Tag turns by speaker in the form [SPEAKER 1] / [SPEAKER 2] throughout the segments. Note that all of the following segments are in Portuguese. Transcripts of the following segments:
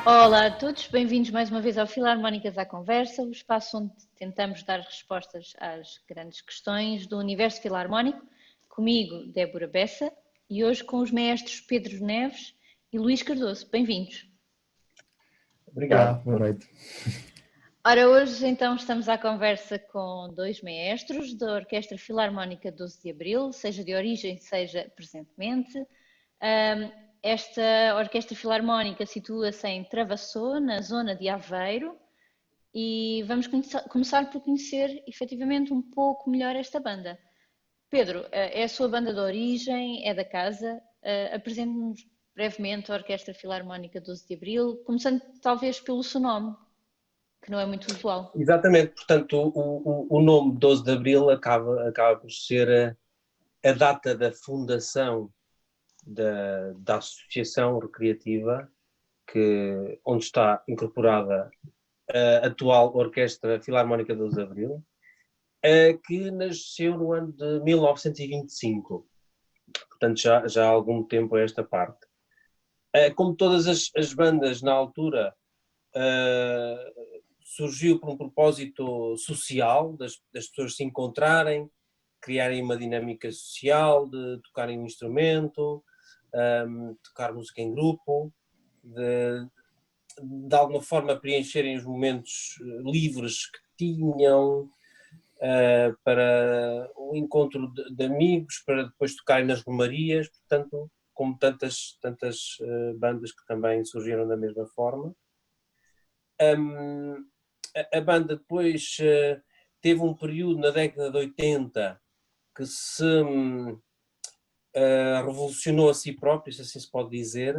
[SPEAKER 1] Olá a todos, bem-vindos mais uma vez ao Filarmónicas à Conversa, o espaço onde tentamos dar respostas às grandes questões do universo filarmónico, comigo, Débora Bessa, e hoje com os maestros Pedro Neves e Luís Cardoso. Bem-vindos.
[SPEAKER 2] Obrigado, boa noite.
[SPEAKER 1] Ora, hoje então estamos à conversa com dois maestros da Orquestra Filarmónica 12 de Abril, seja de origem, seja presentemente. Esta Orquestra Filarmónica situa-se em Travassou, na zona de Aveiro, e vamos começar por conhecer efetivamente um pouco melhor esta banda. Pedro, é a sua banda de origem, é da casa. Apresente-nos brevemente a Orquestra Filarmónica 12 de Abril, começando talvez pelo seu nome, que não é muito usual.
[SPEAKER 2] Exatamente, portanto, o nome 12 de Abril acaba por ser a data da fundação da Associação Recreativa, onde está incorporada a atual Orquestra Filarmónica 12 de Abril, que nasceu no ano de 1925, portanto já há algum tempo a esta parte. Como todas as bandas na altura, surgiu por um propósito social, das pessoas se encontrarem, criarem uma dinâmica social, de tocarem um instrumento, tocar música em grupo, de alguma forma preencherem os momentos livres que tinham, para o encontro de amigos, para depois tocarem nas romarias, portanto, como tantas bandas que também surgiram da mesma forma. A banda depois teve um período na década de 80 que se revolucionou a si próprio, se assim se pode dizer,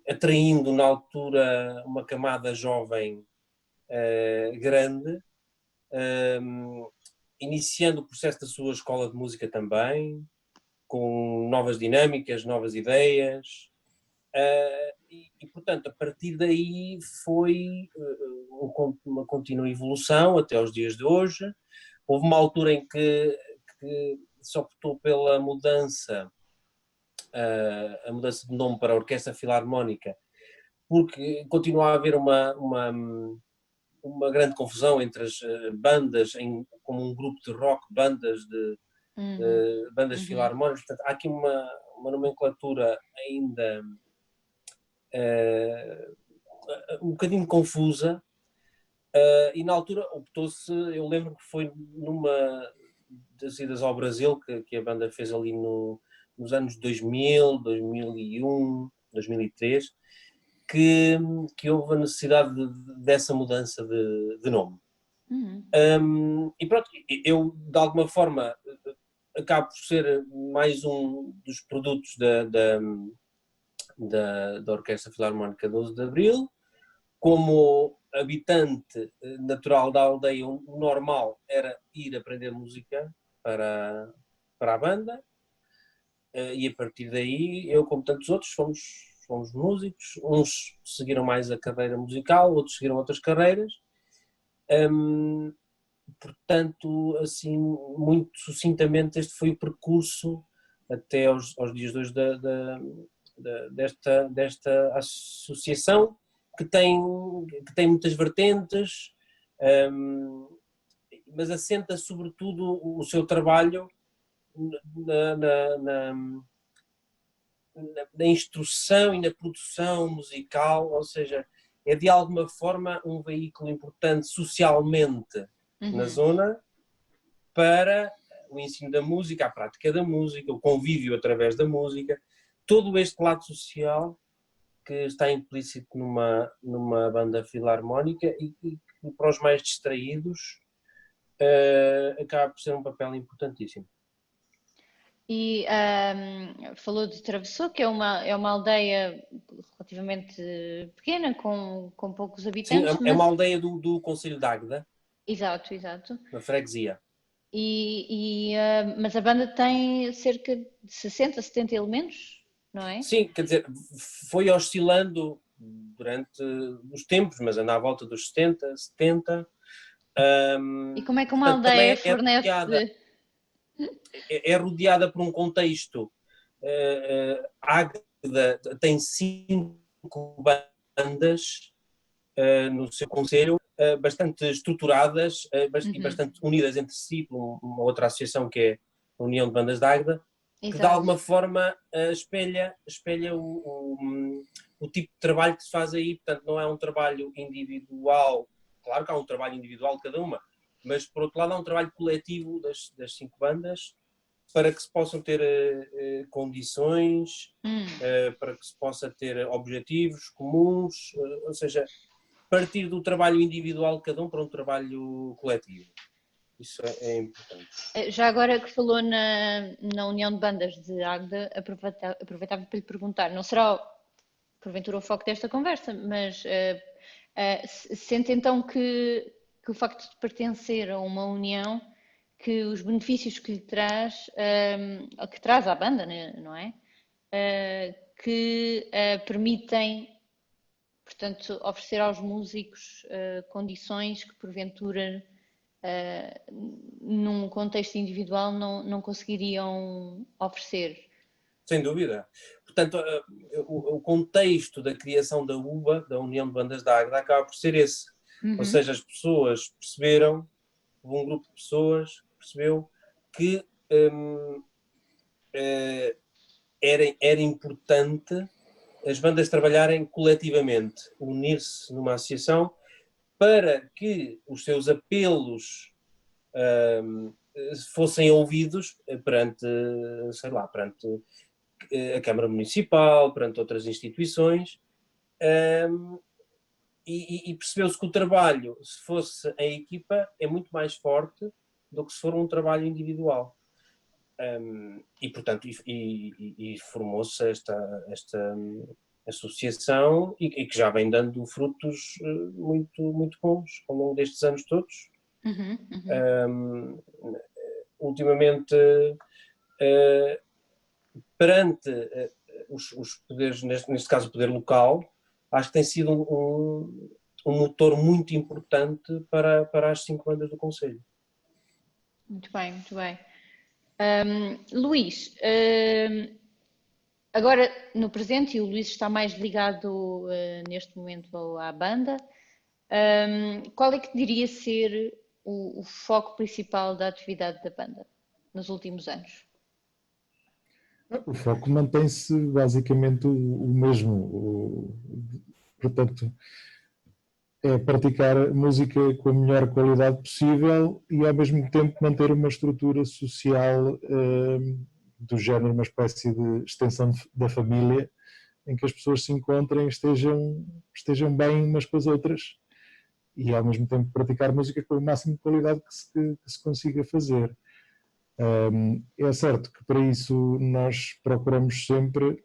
[SPEAKER 2] atraindo na altura uma camada jovem grande, iniciando o processo da sua escola de música também, com novas dinâmicas, novas ideias. E, portanto, a partir daí foi uma contínua evolução até aos dias de hoje. Houve uma altura em que se optou pela mudança, a mudança de nome para a Orquestra Filarmónica, porque continua a haver uma grande confusão entre as bandas, como um grupo de rock, bandas filarmónicas. Portanto, há aqui uma nomenclatura ainda um bocadinho confusa, e na altura optou-se, eu lembro que foi numa das idas ao Brasil que a banda fez ali nos anos 2000, 2001, 2003, que houve a necessidade dessa mudança de nome. E pronto, eu de alguma forma acabo por ser mais um dos produtos da Orquestra Filarmónica 12 de Abril. Como habitante natural da aldeia, o normal era ir aprender música para a banda, e a partir daí eu, como tantos outros, fomos músicos. Uns seguiram mais a carreira musical, outros seguiram outras carreiras. Portanto, assim, muito sucintamente, este foi o percurso até aos dias de hoje desta associação, que tem muitas vertentes, mas assenta sobretudo o seu trabalho na instrução e na produção musical, ou seja, é de alguma forma um veículo importante socialmente na zona para o ensino da música, a prática da música, o convívio através da música, todo este lado social que está implícito numa banda filarmónica e que para os mais distraídos acaba por ser um papel importantíssimo.
[SPEAKER 1] E falou de Travessou, que é uma aldeia relativamente pequena, com poucos habitantes.
[SPEAKER 2] Sim, é uma aldeia do concelho de Águeda.
[SPEAKER 1] Exato, exato.
[SPEAKER 2] Na freguesia.
[SPEAKER 1] Mas a banda tem cerca de 60, 70 elementos, não é?
[SPEAKER 2] Sim, quer dizer, foi oscilando durante os tempos, mas anda à volta dos 70, 70.
[SPEAKER 1] E como é que uma aldeia fornece...
[SPEAKER 2] É rodeada por um contexto. Águeda tem 5 bandas no seu conselho, bastante estruturadas e bastante unidas entre si, por uma outra associação que é a União de Bandas de Águeda, que de alguma forma espelha o tipo de trabalho que se faz aí. Portanto, não é um trabalho individual, claro que há um trabalho individual de cada uma, mas por outro lado há um trabalho coletivo das 5 bandas, para que se possam ter condições, para que se possa ter objetivos comuns, ou seja, partir do trabalho individual de cada um para um trabalho coletivo. Isso é importante.
[SPEAKER 1] Já agora que falou na União de Bandas de Águeda, aproveitava para lhe perguntar, não será porventura o foco desta conversa, mas sente então que o facto de pertencer a uma união, que os benefícios que lhe traz, que traz à banda, não é? Que permitem, portanto, oferecer aos músicos condições que porventura num contexto individual não conseguiriam oferecer.
[SPEAKER 2] Sem dúvida. Portanto, o contexto da criação da UBA, da União de Bandas de Águeda, acaba por ser esse. Ou seja, as pessoas perceberam, um grupo de pessoas percebeu que era importante as bandas trabalharem coletivamente, unir-se numa associação para que os seus apelos fossem ouvidos perante, sei lá, perante a Câmara Municipal, perante outras instituições, e percebeu-se que o trabalho, se fosse em equipa, é muito mais forte do que se for um trabalho individual. E portanto, formou-se esta associação e que já vem dando frutos muito, muito bons ao longo destes anos todos. Ultimamente, perante os poderes, neste caso o poder local, acho que tem sido um motor muito importante para as 5 bandas do concelho.
[SPEAKER 1] Muito bem, muito bem. Luís, agora no presente, e o Luís está mais ligado neste momento à banda, qual é que diria ser o foco principal da atividade da banda nos últimos anos?
[SPEAKER 3] O foco mantém-se basicamente o mesmo. Portanto, é praticar música com a melhor qualidade possível e ao mesmo tempo manter uma estrutura social do género, uma espécie de extensão da família, em que as pessoas se encontrem, estejam bem umas com as outras e ao mesmo tempo praticar música com o máximo de qualidade que se consiga fazer. É certo que para isso nós procuramos sempre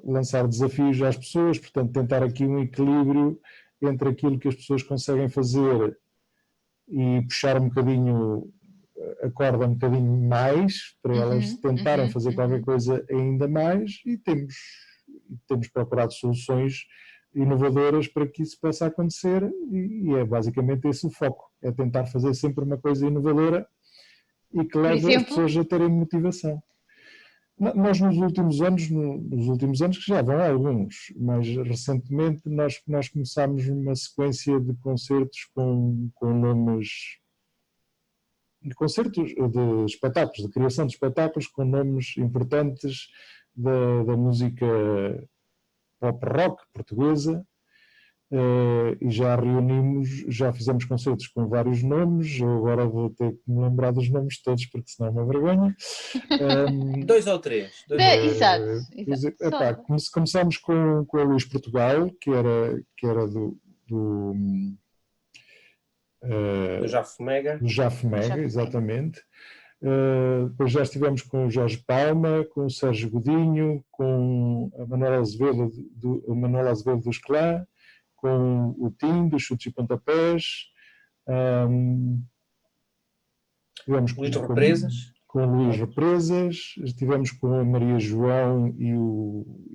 [SPEAKER 3] lançar desafios às pessoas, portanto tentar aqui um equilíbrio entre aquilo que as pessoas conseguem fazer e puxar um bocadinho a corda um bocadinho mais para elas tentarem fazer qualquer coisa ainda mais, e temos procurado soluções inovadoras para que isso possa acontecer, e é basicamente esse o foco, é tentar fazer sempre uma coisa inovadora e que leve as pessoas a terem motivação. Nós nos últimos anos, que já vão alguns, mas recentemente nós começámos uma sequência de concertos com nomes, de concertos, de espetáculos, de criação de espetáculos com nomes importantes da música pop rock portuguesa. E já fizemos concertos com vários nomes. Eu agora vou ter que me lembrar dos nomes todos, porque senão é uma vergonha.
[SPEAKER 2] 2 ou 3.
[SPEAKER 1] Exato.
[SPEAKER 3] Começámos com a Luís Portugal, que era do Jafomega, exatamente. Depois já estivemos com o Jorge Palma, com o Sérgio Godinho, com a Manuela Azevedo dos Clã, com o Tim dos Chutes e Pontapés, estivemos com o Luís Represas, estivemos com a Maria João e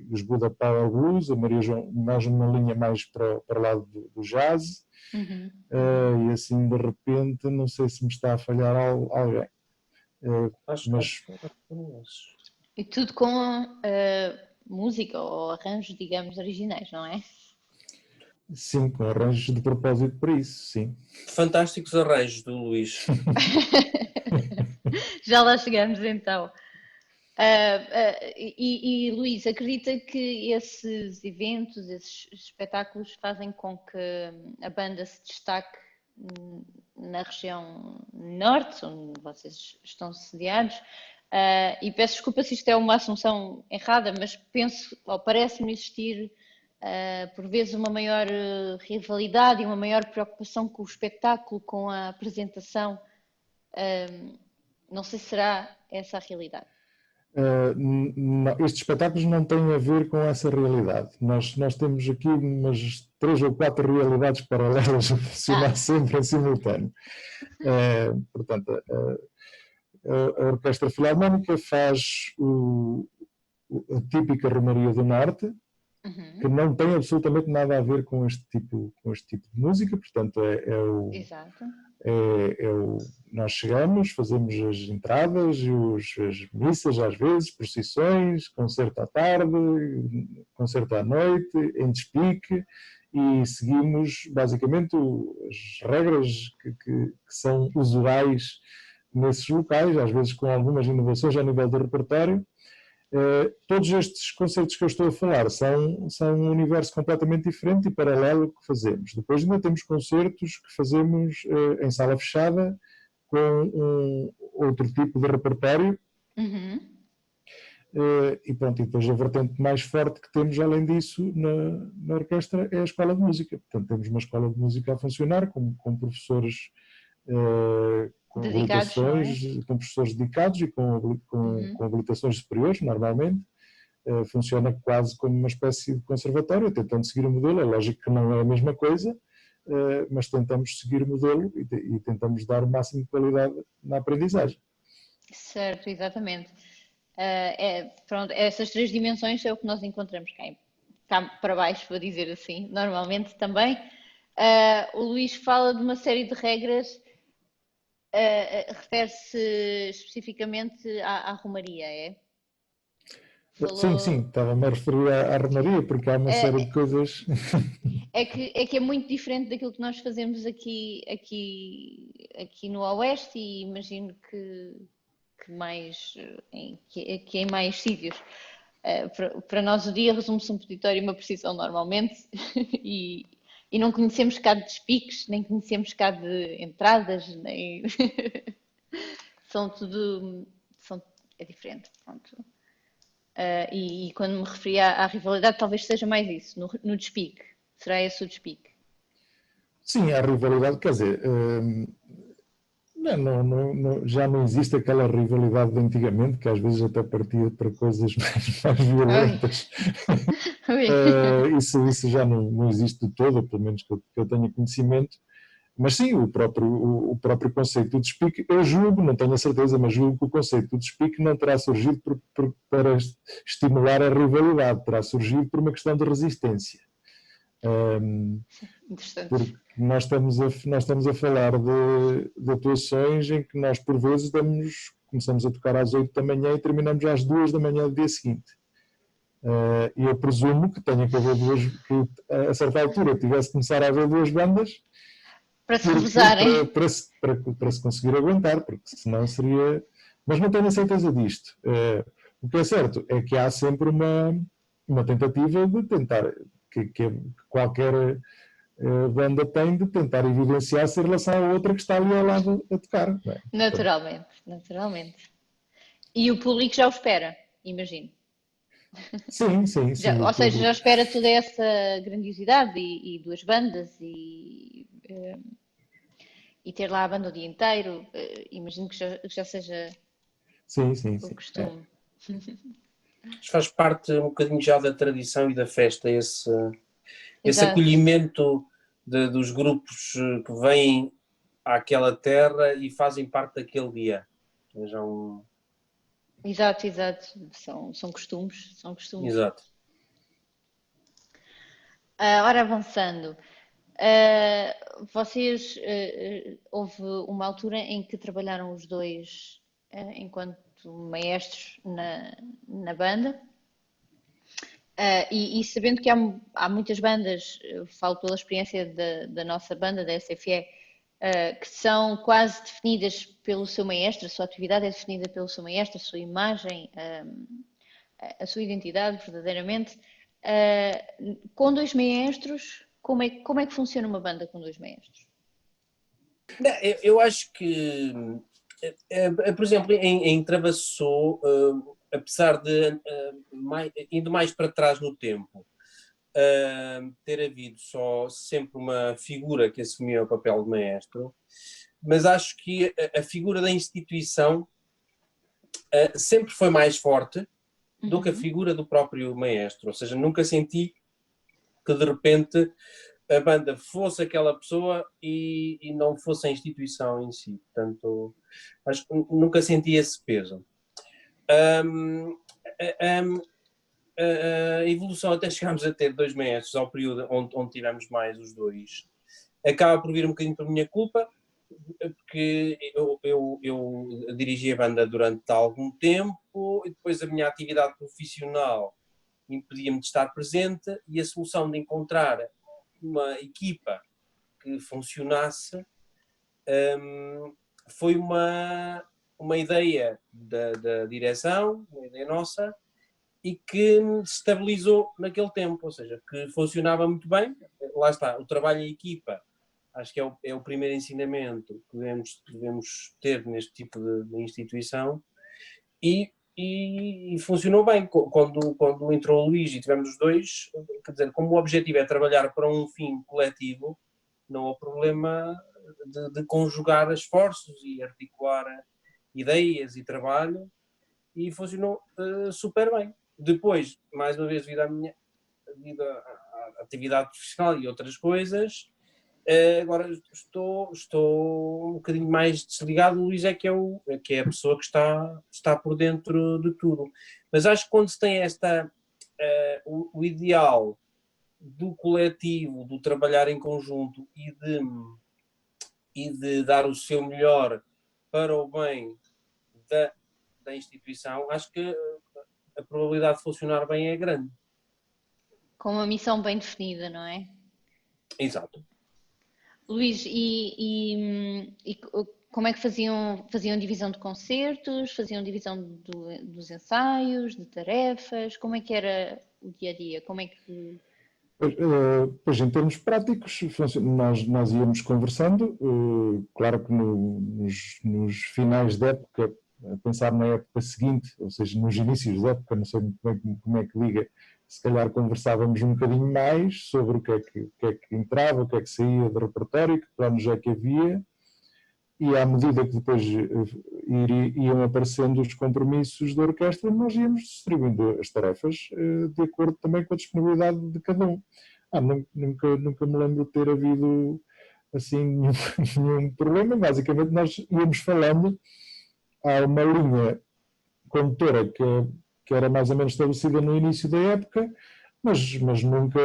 [SPEAKER 3] os Buda Power Blues, a Maria João mais numa linha mais para o lado do jazz, e assim de repente não sei se me está a falhar alguém.
[SPEAKER 1] E tudo com música ou arranjos, digamos, originais, não é?
[SPEAKER 3] Sim, com arranjos de propósito para isso, sim.
[SPEAKER 2] Fantásticos arranjos do Luís.
[SPEAKER 1] Já lá chegamos então. Luís, acredita que esses eventos, esses espetáculos fazem com que a banda se destaque na região norte, onde vocês estão sediados? E peço desculpa se isto é uma assunção errada, mas penso, ou parece-me existir, por vezes, uma maior rivalidade e uma maior preocupação com o espetáculo, com a apresentação. Não sei se será essa a realidade.
[SPEAKER 3] Estes espetáculos não têm a ver com essa realidade. Nós temos aqui umas 3 ou 4 realidades paralelas a funcionar sempre em simultâneo. Portanto, a Orquestra Filarmónica faz a típica Romaria do Norte, que não tem absolutamente nada a ver com este tipo de música. Portanto,
[SPEAKER 1] Exato.
[SPEAKER 3] Nós chegamos, fazemos as entradas, as missas às vezes, procissões, concerto à tarde, concerto à noite, em despique, e seguimos basicamente as regras que são usuais nesses locais, às vezes com algumas inovações ao nível do repertório. Todos estes concertos que eu estou a falar são um universo completamente diferente e paralelo que fazemos. Depois ainda temos concertos que fazemos em sala fechada com outro tipo de repertório. E pronto, e depois a vertente mais forte que temos além disso na orquestra é a escola de música. Portanto, temos uma escola de música a funcionar com professores com
[SPEAKER 1] dedicados,
[SPEAKER 3] habilitações, com professores dedicados e com habilitações superiores, normalmente. Funciona quase como uma espécie de conservatório, tentando seguir o modelo. É lógico que não é a mesma coisa, mas tentamos seguir o modelo e tentamos dar o máximo de qualidade na aprendizagem.
[SPEAKER 1] Certo, exatamente. Pronto, essas 3 dimensões é o que nós encontramos cá para baixo, vou dizer assim, normalmente também. O Luís fala de uma série de regras, refere-se especificamente à Romaria, é?
[SPEAKER 3] Sim, estava-me a referir à Romaria, porque há uma série de coisas.
[SPEAKER 1] É que é muito diferente daquilo que nós fazemos aqui no Oeste, e imagino que em mais sítios. Para nós o dia resume-se um peditório e uma precisão normalmente, e não conhecemos cá de despiques, nem conhecemos cá de entradas, nem são tudo é diferente, pronto. E quando me referi à rivalidade, talvez seja mais isso, no despique. Será esse o despique?
[SPEAKER 3] Sim, há rivalidade, quer dizer, já não existe aquela rivalidade de antigamente, que às vezes até partia para coisas mais violentas. Isso já não existe de todo, pelo menos que eu tenha conhecimento. Mas sim, o próprio conceito do despique, eu julgo, não tenho a certeza, mas julgo que o conceito do despique não terá surgido para estimular a rivalidade, terá surgido por uma questão de resistência.
[SPEAKER 1] Interessante.
[SPEAKER 3] Porque nós estamos a falar de atuações em que nós, por vezes, começamos a tocar às 8 da manhã e terminamos às 2 da manhã do dia seguinte. E eu presumo que tenha que haver que a certa altura tivesse de começar a haver 2 bandas
[SPEAKER 1] para se revezarem.
[SPEAKER 3] Para se conseguir aguentar, porque senão seria. Mas não tenho a certeza disto. O que é certo é que há sempre uma tentativa de tentar, que qualquer banda tem, de tentar evidenciar-se em relação à outra que está ali ao lado a tocar. Não é?
[SPEAKER 1] Naturalmente. E o público já o espera, imagino.
[SPEAKER 3] Sim.
[SPEAKER 1] Ou seja, já espera toda essa grandiosidade e 2 bandas e ter lá a banda o dia inteiro. Imagino que já seja o costume.
[SPEAKER 2] Faz parte um bocadinho já da tradição e da festa, esse acolhimento dos grupos que vêm àquela terra e fazem parte daquele dia.
[SPEAKER 1] Exato. São costumes.
[SPEAKER 2] Exato.
[SPEAKER 1] Ora, avançando. Vocês, houve uma altura em que trabalharam os dois enquanto maestros na banda. E sabendo que há muitas bandas, eu falo pela experiência da nossa banda, da SFE, que são quase definidas pelo seu maestro, a sua atividade é definida pelo seu maestro, a sua imagem, a sua identidade verdadeiramente. Com dois maestros, como é que funciona uma banda com dois maestros?
[SPEAKER 2] Não, eu acho que, por exemplo, em Travassou, apesar de, indo mais para trás no tempo, ter havido só sempre uma figura que assumia o papel de maestro, mas acho que a figura da instituição sempre foi mais forte do que a figura do próprio maestro, ou seja, nunca senti que de repente a banda fosse aquela pessoa e não fosse a instituição em si. Portanto, acho que nunca senti esse peso. A evolução até chegámos a ter dois maestros ao período onde tivemos mais os dois, acaba por vir um bocadinho por minha culpa, porque eu dirigi a banda durante algum tempo e depois a minha atividade profissional impedia-me de estar presente, e a solução de encontrar uma equipa que funcionasse foi uma ideia da direção, uma ideia nossa, e que se estabilizou naquele tempo, ou seja, que funcionava muito bem. Lá está, o trabalho em equipa, acho que é o primeiro ensinamento que devemos ter neste tipo de instituição, e funcionou bem. Quando entrou o Luís e tivemos os dois, quer dizer, como o objetivo é trabalhar para um fim coletivo, não há problema de conjugar esforços e articular ideias e trabalho, e funcionou super bem. Depois, mais uma vez, devido à atividade profissional e outras coisas, agora estou um bocadinho mais desligado. O Luís é que é a pessoa que está por dentro de tudo. Mas acho que quando se tem o ideal do coletivo, do trabalhar em conjunto e de dar o seu melhor para o bem da instituição, acho que a probabilidade de funcionar bem é grande.
[SPEAKER 1] Com uma missão bem definida, não é?
[SPEAKER 2] Exato.
[SPEAKER 1] Luís, e como é que faziam divisão de concertos, faziam divisão dos ensaios, de tarefas? Como é que era o dia a dia? Como é que...
[SPEAKER 3] Pois, em termos práticos, nós íamos conversando, claro que nos finais da época, a pensar na época seguinte, ou seja, nos inícios da época, não sei muito bem como é que liga, se calhar conversávamos um bocadinho mais sobre o que é que entrava, o que é que saía do repertório, que planos é que havia, e à medida que depois iam aparecendo os compromissos da orquestra, nós íamos distribuindo as tarefas de acordo também com a disponibilidade de cada um. Nunca me lembro de ter havido assim nenhum problema. Basicamente nós íamos falando, há uma linha condutora que era mais ou menos estabelecida no início da época, mas nunca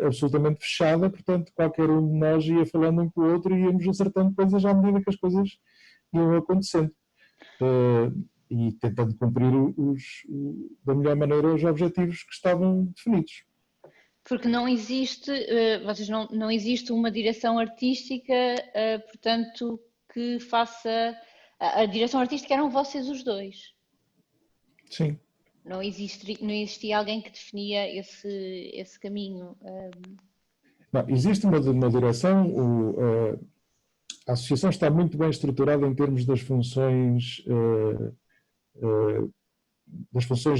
[SPEAKER 3] absolutamente fechada, portanto qualquer um de nós ia falando um com o outro e íamos acertando coisas à medida que as coisas iam acontecendo, e tentando cumprir da melhor maneira os objetivos que estavam definidos.
[SPEAKER 1] Porque não existe, não existe uma direção artística, portanto, que faça... A direção artística eram vocês os dois.
[SPEAKER 3] Sim.
[SPEAKER 1] Não existia alguém que definia esse caminho.
[SPEAKER 3] Não, existe uma direção, a associação está muito bem estruturada em termos das funções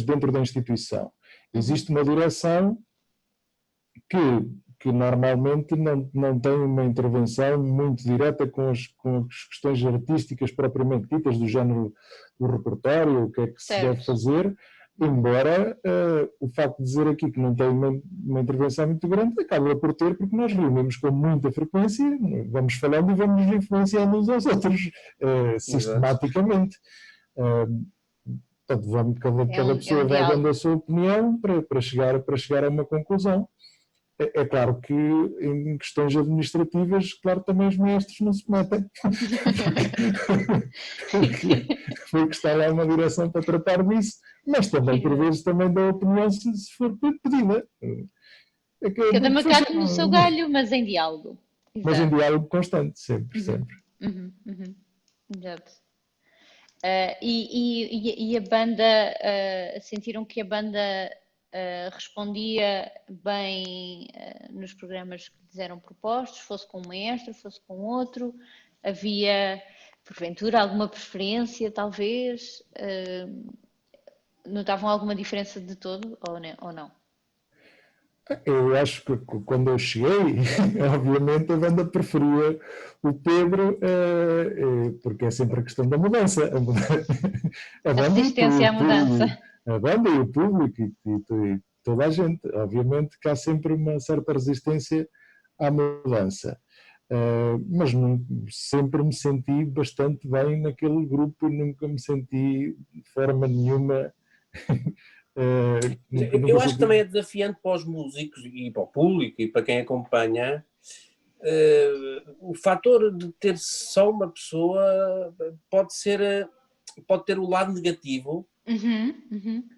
[SPEAKER 3] dentro da instituição. Existe uma direção que normalmente não tem uma intervenção muito direta com as questões artísticas propriamente ditas, do género do repertório, o que é que se deve fazer, embora o facto de dizer aqui que não tem uma intervenção muito grande acaba por ter, porque nós reunimos com muita frequência, vamos falando e vamos nos influenciando uns aos outros sistematicamente. Portanto, cada pessoa vai dando a sua opinião para chegar a uma conclusão. É claro que em questões administrativas, claro, também os maestros não se metem, porque está lá uma direção para tratar disso, mas também por vezes também dou opinião se for pedida. É que
[SPEAKER 1] Cada macaco no seu
[SPEAKER 3] funciona,
[SPEAKER 1] galho, mas em diálogo.
[SPEAKER 3] mas em
[SPEAKER 1] Exato.
[SPEAKER 3] diálogo constante, sempre,
[SPEAKER 1] Uhum,
[SPEAKER 3] sempre.
[SPEAKER 1] exato. E a banda, sentiram que a banda respondia bem nos programas que lhes eram propostos, fosse com um maestro, fosse com outro? Havia, porventura, alguma preferência, talvez? Notavam alguma diferença de todo ou não?
[SPEAKER 3] Eu acho que quando eu cheguei, obviamente a banda preferia o Pedro, porque é sempre a questão da mudança. A
[SPEAKER 1] A
[SPEAKER 3] banda,
[SPEAKER 1] resistência à mudança.
[SPEAKER 3] a banda e o público e toda a gente. Obviamente que há sempre uma certa resistência à mudança. Mas sempre me senti bastante bem naquele grupo, nunca me senti de forma nenhuma.
[SPEAKER 2] Eu acho que também é desafiante para os músicos e para o público e para quem acompanha o fator de ter só uma pessoa pode ter o lado negativo,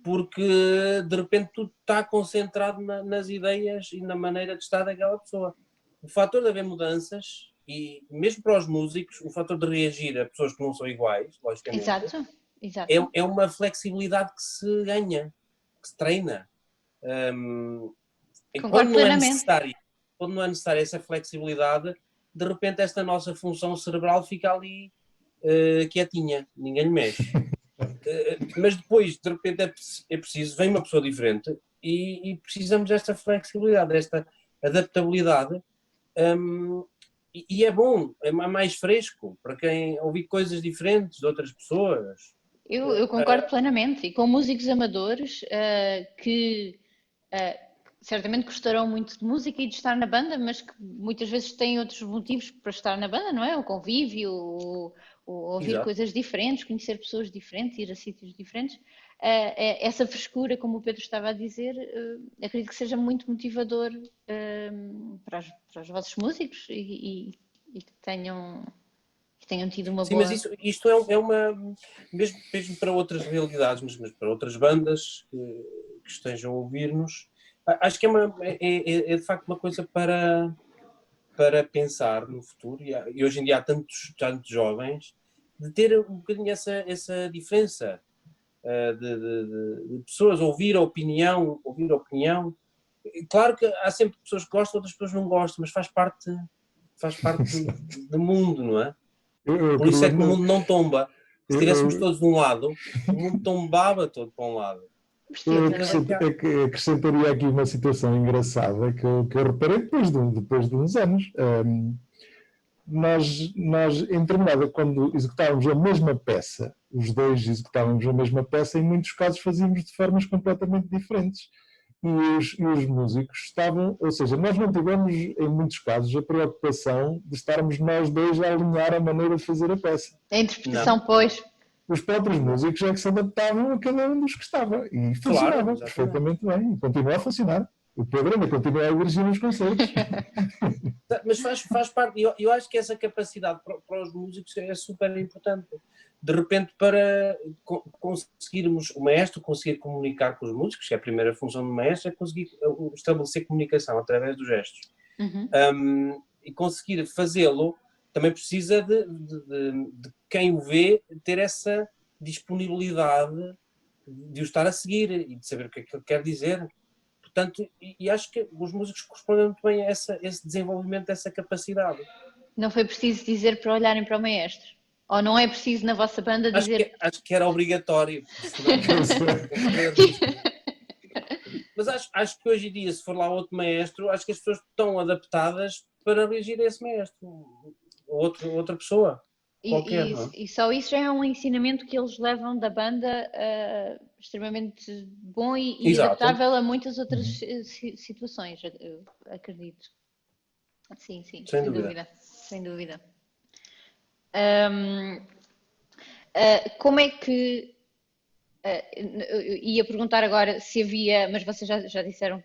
[SPEAKER 2] porque de repente tudo está concentrado nas ideias e na maneira de estar daquela pessoa. O fator de haver mudanças, e mesmo para os músicos, o fator de reagir a pessoas que não são iguais, logicamente,
[SPEAKER 1] Exato, exato.
[SPEAKER 2] é uma flexibilidade que se ganha, que se treina. E
[SPEAKER 1] Concordo plenamente.
[SPEAKER 2] quando não é necessária essa flexibilidade, de repente esta nossa função cerebral fica ali quietinha, ninguém lhe mexe. Mas depois, de repente, é preciso, vem uma pessoa diferente e precisamos desta flexibilidade, desta adaptabilidade. E é bom, é mais fresco para quem ouvir coisas diferentes de outras pessoas.
[SPEAKER 1] Eu concordo plenamente. E com músicos amadores que certamente gostarão muito de música e de estar na banda, mas que muitas vezes têm outros motivos para estar na banda, não é? O convívio, o ouvir
[SPEAKER 2] Exato.
[SPEAKER 1] coisas diferentes, conhecer pessoas diferentes, ir a sítios diferentes. Essa frescura, como o Pedro estava a dizer, acredito que seja muito motivador para os vossos músicos e que tenham tido uma
[SPEAKER 2] Sim, mas
[SPEAKER 1] boa.
[SPEAKER 2] isto é uma. Mesmo para outras realidades, mas para outras bandas que estejam a ouvir-nos, acho que é de facto uma coisa para pensar no futuro. E hoje em dia há tantos jovens de ter um bocadinho essa diferença de pessoas ouvir a opinião. Claro que há sempre pessoas que gostam, outras pessoas não gostam, mas faz parte do mundo, não é? Por isso é que o mundo não tomba. Se estivéssemos todos de um lado, o mundo tombava todo para um lado.
[SPEAKER 3] Eu acrescentaria aqui uma situação engraçada que eu reparei depois de uns anos. Nós, em determinada, quando executávamos a mesma peça, os dois executávamos a mesma peça, em muitos casos fazíamos de formas completamente diferentes. E os músicos estavam, ou seja, nós não tivemos, em muitos casos, a preocupação de estarmos nós dois a alinhar a maneira de fazer a peça.
[SPEAKER 1] A interpretação, pois.
[SPEAKER 3] Os próprios músicos é que se adaptavam a cada um dos que estava e funcionava perfeitamente bem e continua a funcionar. O Pedro ainda continua a dirigir nos concertos.
[SPEAKER 2] Mas faz parte, eu acho que essa capacidade para os músicos é super importante. De repente, para conseguirmos, o maestro conseguir comunicar com os músicos, que é a primeira função do maestro, é conseguir estabelecer comunicação através dos gestos. E conseguir fazê-lo também precisa de quem o vê ter essa disponibilidade de o estar a seguir e de saber o que é que ele quer dizer. Portanto, e acho que os músicos correspondem muito bem a esse desenvolvimento dessa capacidade.
[SPEAKER 1] Não foi preciso dizer para olharem para o maestro? Ou não é preciso na vossa banda dizer...
[SPEAKER 2] Acho que era obrigatório. Mas acho que hoje em dia, se for lá outro maestro, acho que as pessoas estão adaptadas para reagir a esse maestro. Outra pessoa. Qualquer,
[SPEAKER 1] E só isso já é um ensinamento que eles levam da banda extremamente bom e adaptável a muitas outras situações, eu acredito. Sim, sem dúvida. Sem dúvida. Como é que... ia perguntar agora se havia, mas vocês já disseram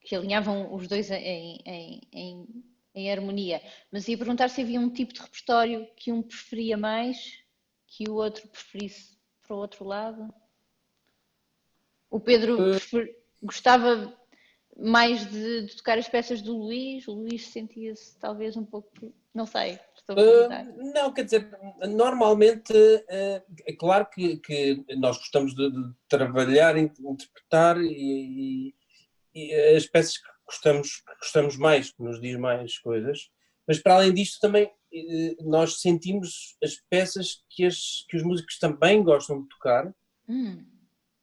[SPEAKER 1] que alinhavam os dois em harmonia, mas ia perguntar se havia um tipo de repertório que um preferia mais, que o outro preferisse para o outro lado. O Pedro gostava mais de tocar as peças do Luís, o Luís sentia-se talvez um pouco, não sei, estou a perguntar.
[SPEAKER 2] Não, quer dizer, normalmente é claro que nós gostamos de trabalhar, interpretar e as peças que gostamos mais, que nos diz mais coisas, mas para além disto também nós sentimos as peças que os músicos também gostam de tocar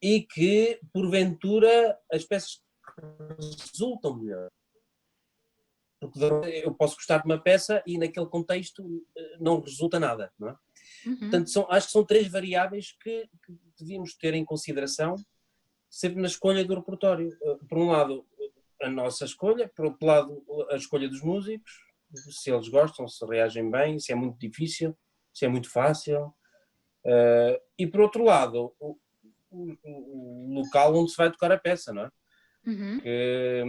[SPEAKER 2] e que, porventura, as peças resultam melhor. Porque eu posso gostar de uma peça e naquele contexto não resulta nada, não é? Portanto, acho que são 3 variáveis que devíamos ter em consideração sempre na escolha do repertório. Por um lado, a nossa escolha, por outro lado, a escolha dos músicos, se eles gostam, se reagem bem, se é muito difícil, se é muito fácil. E por outro lado, o local onde se vai tocar a peça, não é? Que,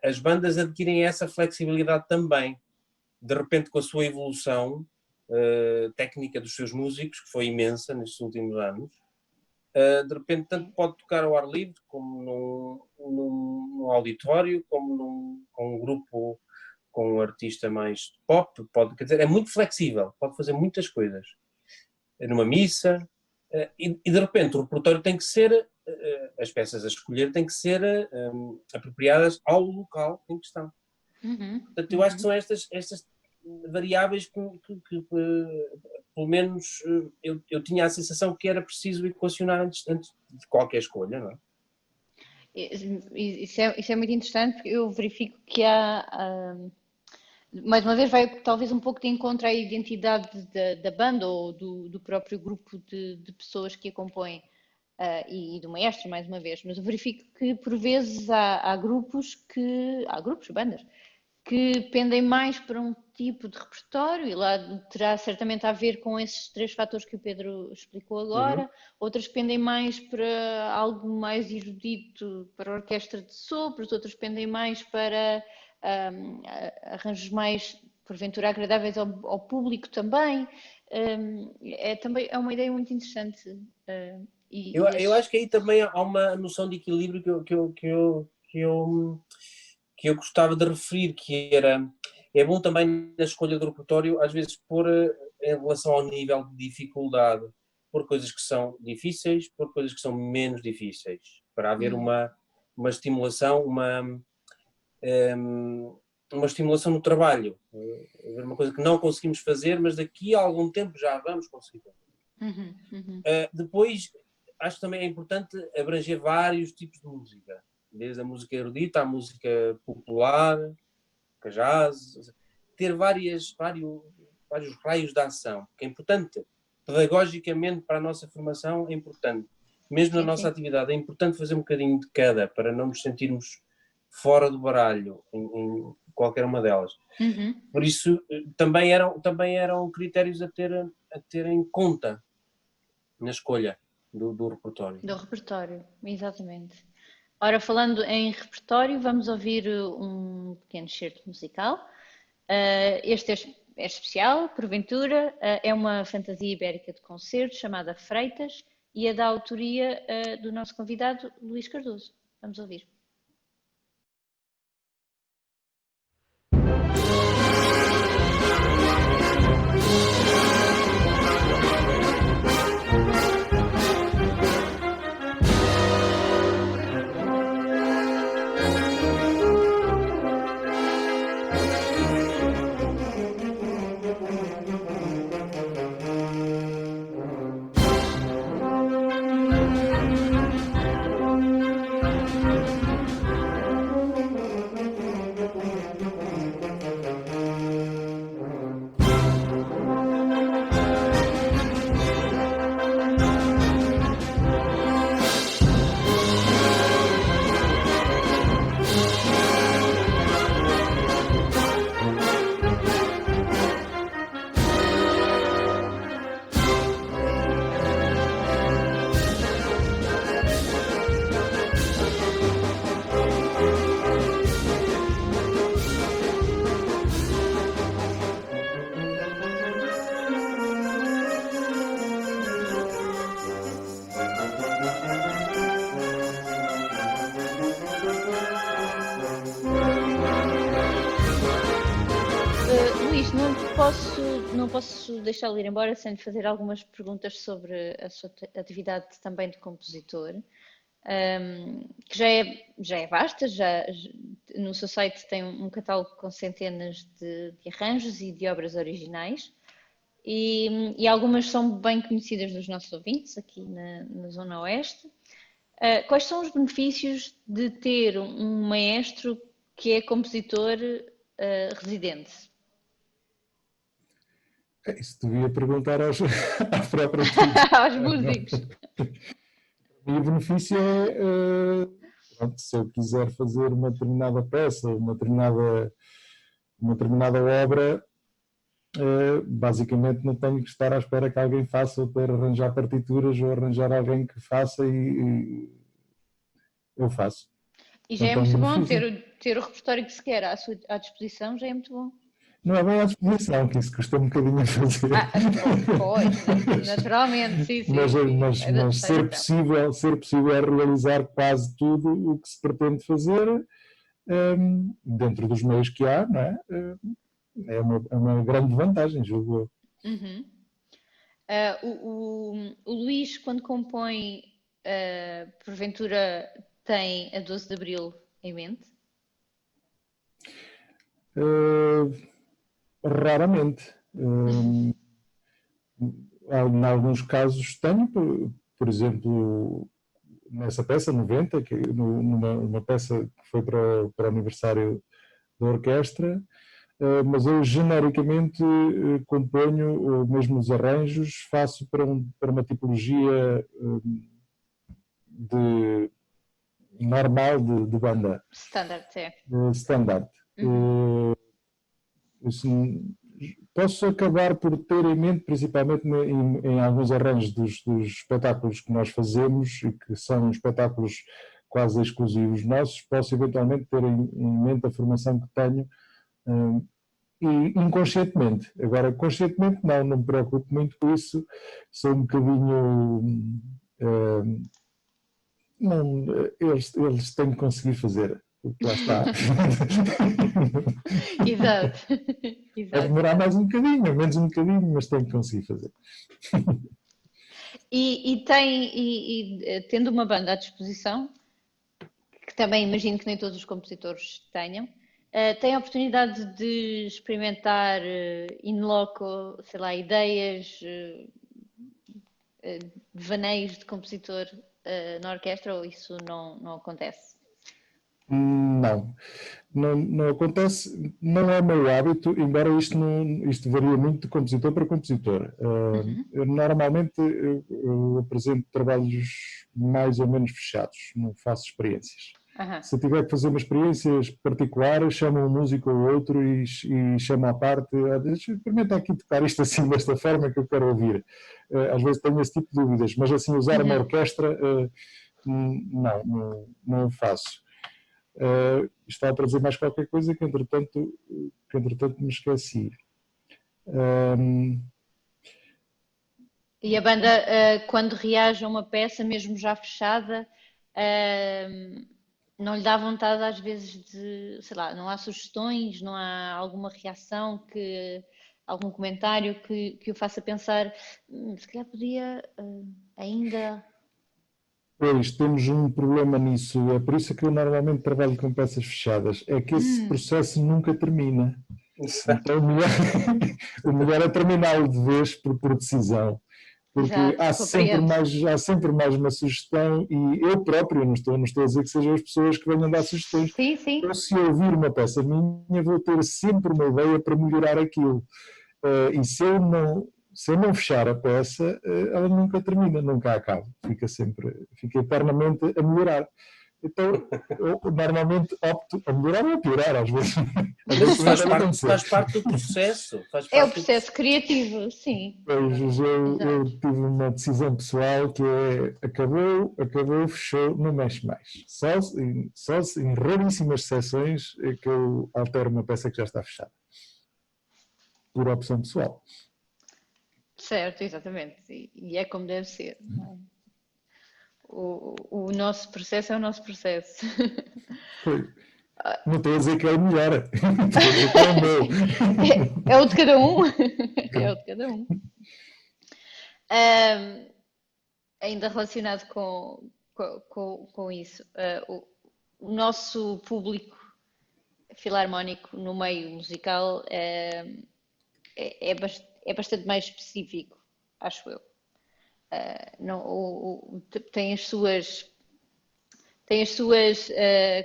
[SPEAKER 2] as bandas adquirem essa flexibilidade também. De repente, com a sua evolução técnica dos seus músicos, que foi imensa nestes últimos anos, de repente tanto pode tocar ao ar livre, como num auditório, como com um grupo, com um artista mais pop, quer dizer, é muito flexível, pode fazer muitas coisas. Numa missa, e de repente o repertório tem que ser, as peças a escolher têm que ser apropriadas ao local em questão. Portanto, eu acho que são estas variáveis que pelo menos eu tinha a sensação que era preciso equacionar antes de qualquer escolha, não é?
[SPEAKER 1] Isso é muito interessante, porque eu verifico que há, mais uma vez, vai talvez um pouco de encontro à identidade da banda ou do próprio grupo de pessoas que a compõem, e do maestro, mais uma vez, mas eu verifico que por vezes há grupos, bandas, que pendem mais para um tipo de repertório, e lá terá certamente a ver com esses 3 fatores que o Pedro explicou agora. Outras pendem mais para algo mais erudito, para a orquestra de sopros, outras pendem mais para arranjos mais, porventura, agradáveis ao público também. Também é uma ideia muito interessante.
[SPEAKER 2] Eu acho que aí também há uma noção de equilíbrio que eu gostava de referir, que é bom também na escolha do repertório, às vezes pôr em relação ao nível de dificuldade, pôr coisas que são difíceis, pôr coisas que são menos difíceis, para haver uma estimulação, uma estimulação no trabalho, uma coisa que não conseguimos fazer, mas daqui a algum tempo já vamos conseguir fazer. Depois, acho que também é importante abranger vários tipos de música, desde a música erudita à música popular, a jazz, ter vários raios de ação, que é importante, pedagogicamente para a nossa formação é importante, mesmo na nossa atividade é importante fazer um bocadinho de cada, para não nos sentirmos fora do baralho em qualquer uma delas. Por isso, também eram critérios a ter em conta na escolha do repertório.
[SPEAKER 1] Do repertório, exatamente. Ora, falando em repertório, vamos ouvir um pequeno excerto musical. Este é especial, porventura, é uma fantasia ibérica de concerto chamada Freitas e é da autoria do nosso convidado Luís Cardoso. Vamos ouvir. não posso deixá-lo ir embora sem lhe fazer algumas perguntas sobre a sua atividade também de compositor, que já é vasta, no seu site tem um catálogo com centenas de arranjos e de obras originais, e algumas são bem conhecidas dos nossos ouvintes aqui na Zona Oeste. Quais são os benefícios de ter um maestro que é compositor residente?
[SPEAKER 3] Isso devia perguntar à própria
[SPEAKER 1] Aos músicos.
[SPEAKER 3] E o benefício é, pronto, se eu quiser fazer uma determinada peça, uma determinada obra, basicamente não tenho que estar à espera que alguém faça, ou ter arranjar partituras, ou arranjar alguém que faça e eu faço.
[SPEAKER 1] E já é muito bom ter o repertório que se quer à disposição, já é muito bom.
[SPEAKER 3] Não é bem à disposição, que isso custa um bocadinho a fazer.
[SPEAKER 1] Pois, naturalmente, sim.
[SPEAKER 3] Mas ser possível é realizar quase tudo o que se pretende fazer dentro dos meios que há, não é? É uma grande vantagem, julgo eu.
[SPEAKER 1] Uhum. O Luís, quando compõe, porventura, tem a 12 de Abril em mente?
[SPEAKER 3] Raramente. Em alguns casos tenho, por exemplo, nessa peça 90, numa peça que foi para o aniversário da orquestra, mas eu genericamente componho mesmo os arranjos, faço para uma tipologia normal de banda.
[SPEAKER 1] Standard, é.
[SPEAKER 3] Standard. Posso acabar por ter em mente, principalmente em alguns arranjos dos espetáculos que nós fazemos, e que são espetáculos quase exclusivos nossos, posso eventualmente ter em mente a formação que tenho, e inconscientemente. Agora, conscientemente não me preocupo muito com isso, sou um bocadinho... não, eles têm que conseguir fazer. Lá está.
[SPEAKER 1] Exato.
[SPEAKER 3] Vai demorar mais um bocadinho, menos um bocadinho, mas tem que conseguir fazer.
[SPEAKER 1] Tendo uma banda à disposição, que também imagino que nem todos os compositores tenham, tem a oportunidade de experimentar in loco, sei lá, ideias, devaneios de compositor na orquestra, ou isso não acontece?
[SPEAKER 3] Não acontece, não é meu hábito, embora isto varia muito de compositor para compositor. Normalmente eu apresento trabalhos mais ou menos fechados, não faço experiências. Se eu tiver que fazer uma experiência particular, chamo um músico ou outro e chamo à parte, experimenta aqui tocar isto assim, desta forma que eu quero ouvir. Às vezes tenho esse tipo de dúvidas, mas assim, usar uma orquestra, não faço. Estava a dizer mais qualquer coisa que entretanto me esqueci.
[SPEAKER 1] E a banda, quando reage a uma peça, mesmo já fechada, não lhe dá vontade às vezes de, sei lá, não há sugestões, não há alguma reação, algum comentário que o faça pensar, se calhar podia ainda...
[SPEAKER 3] Pois, temos um problema nisso, é por isso que eu normalmente trabalho com peças fechadas, é que esse processo nunca termina. Então o melhor é terminá-lo de vez por decisão, porque há sempre mais uma sugestão, e eu próprio, não estou a dizer que sejam as pessoas que venham dar sugestões,
[SPEAKER 1] sim.
[SPEAKER 3] eu, se ouvir uma peça minha, vou ter sempre uma ideia para melhorar aquilo, e se eu não fechar a peça, ela nunca termina, nunca acaba, fica eternamente a melhorar. Então, eu normalmente opto a melhorar ou a piorar, às vezes.
[SPEAKER 2] Mas isso faz parte do processo.
[SPEAKER 1] É o processo criativo, sim.
[SPEAKER 3] Pois, eu tive uma decisão pessoal que é acabou, fechou, não mexe mais. Só em raríssimas exceções é que eu altero uma peça que já está fechada. Por opção pessoal.
[SPEAKER 1] Certo, exatamente. E é como deve ser. O nosso processo é o nosso processo.
[SPEAKER 3] Não estou a dizer que é o melhor, estou a dizer que é o meu.
[SPEAKER 1] É o de cada um. É o de cada um. Ainda relacionado com isso, o nosso público filarmónico no meio musical é bastante mais específico, acho eu. Não, tem as suas,